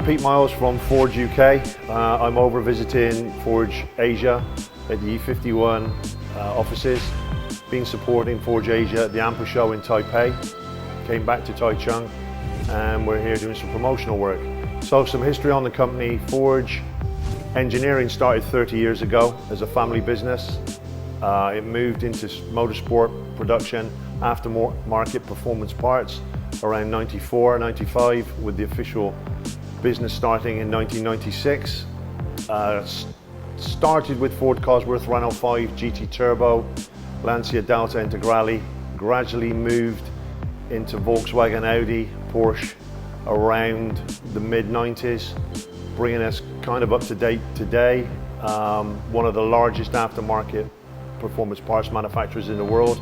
Pete Miles from Forge UK. I'm over visiting Forge Asia at the E51 offices. Been supporting Forge Asia at the AMPA show in Taipei. Came back to Taichung and we're here doing some promotional work. So some history on the company. Forge Engineering started 30 years ago as a family business. It moved into motorsport production, aftermarket performance parts around 94, 95 with the official business starting in 1996. Started with Ford Cosworth Renault 5 GT Turbo, Lancia Delta Integrale, gradually moved into Volkswagen, Audi, Porsche around the mid-90s, bringing us kind of up to date today. One of the largest aftermarket performance parts manufacturers in the world.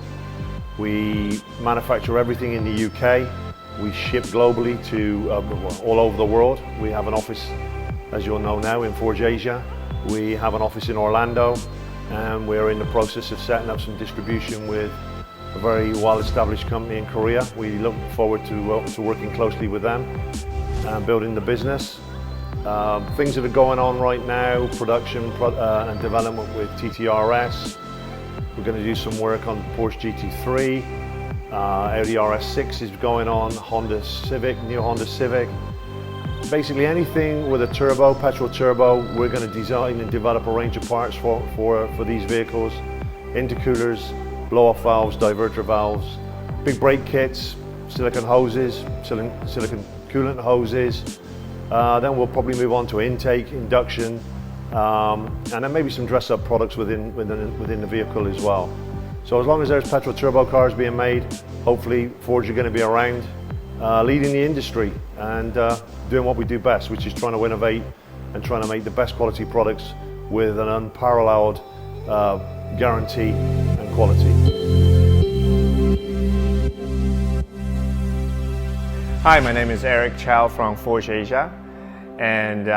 We manufacture everything in the UK. We ship globally to all over the world. We have an office, as you'll know now, in Forge Asia. We have an office in Orlando, and we're in the process of setting up some distribution with a very well-established company in Korea. We look forward to working closely with them and building the business. Things that are going on right now, production and development with TTRS. We're going to do some work on Porsche GT3. Audi RS6 is going on, Honda Civic, new Honda Civic. Basically anything with a turbo, petrol turbo, we're going to design and develop a range of parts for these vehicles. Intercoolers, blow-off valves, diverter valves, big brake kits, silicon hoses, silicon coolant hoses. Then we'll probably move on to intake, induction, and then maybe some dress-up products within the vehicle as well. So as long as there's petrol turbo cars being made, hopefully Forge are going to be around, leading the industry and doing what we do best, which is trying to innovate and trying to make the best quality products with an unparalleled guarantee and quality. Hi, my name is Eric Chow from Forge Asia, and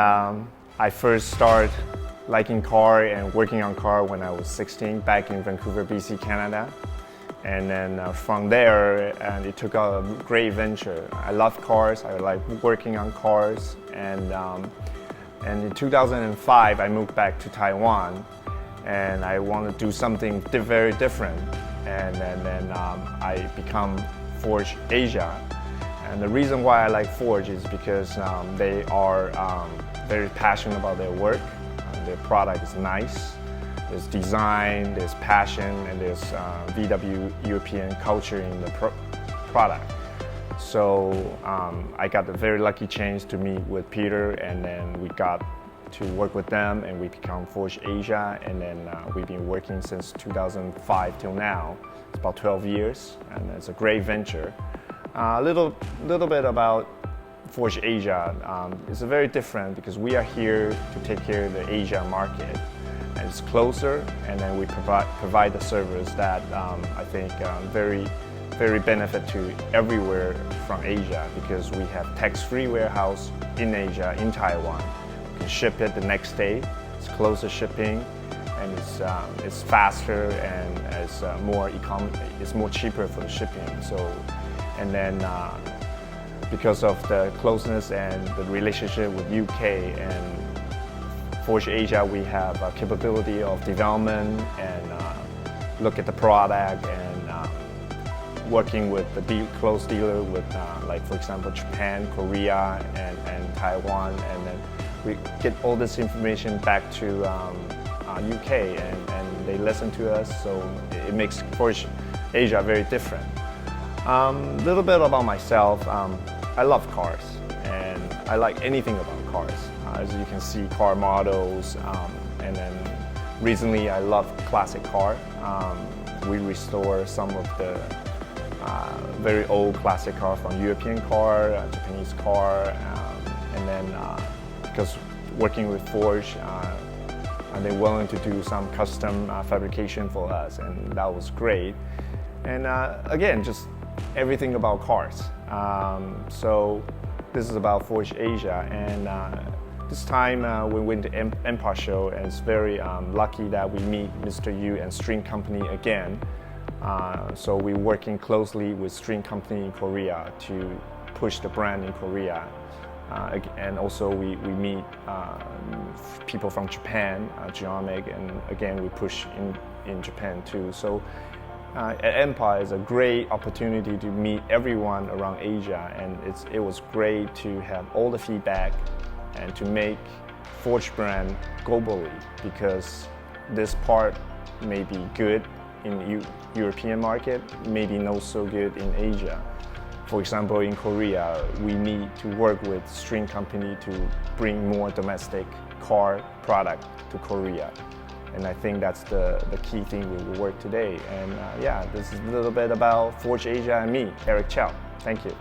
I first started liking car and working on car when I was 16 back in Vancouver, BC, Canada. And then from there, and it took a great venture. I love cars, I like working on cars, and in 2005 I moved back to Taiwan, and I wanted to do something very different. And then I become Forge Asia. And the reason why I like Forge is because they are very passionate about their work. Their product is nice. There's design, there's passion, and there's VW European culture in the product. So I got the very lucky chance to meet with Peter, and then we got to work with them, and we become Forge Asia, and then we've been working since 2005 till now. It's about 12 years, and it's a great venture. A little bit about Forge Asia. It's very different because we are here to take care of the Asia market, and it's closer, and then we provide the service that I think very benefit to everywhere from Asia, because we have tax-free warehouse in Asia, in Taiwan. We can ship it the next day. It's closer shipping, and it's faster, and it's it's more cheaper for the shipping. So, and then because of the closeness and the relationship with UK and Forge Asia, we have a capability of development and look at the product and working with the close dealer with like, for example, Japan, Korea, and Taiwan, and then we get all this information back to UK, and they listen to us, so it makes Forge Asia very different. Little bit about myself. I love cars, and I like anything about cars. As you can see, car models, and then recently I love classic car. We restore some of the very old classic car from European car, Japanese car, and then because working with Forge, and they're willing to do some custom fabrication for us, and that was great. And again, just everything about cars. So this is about Forge Asia, and this time we went to AMPA show, and it's very lucky that we meet Mr. Yu and String Company again. So we're working closely with String Company in Korea to push the brand in Korea. And also we meet people from Japan, Geomic, and again we push in Japan too. So at AMPA is a great opportunity to meet everyone around Asia, and it was great to have all the feedback and to make Forge brand globally, because this part may be good in European market, maybe not so good in Asia. For example, in Korea, we need to work with string company to bring more domestic car product to Korea. And I think that's the key thing we will work today. And yeah, this is a little bit about Forge Asia and me, Eric Chow. Thank you.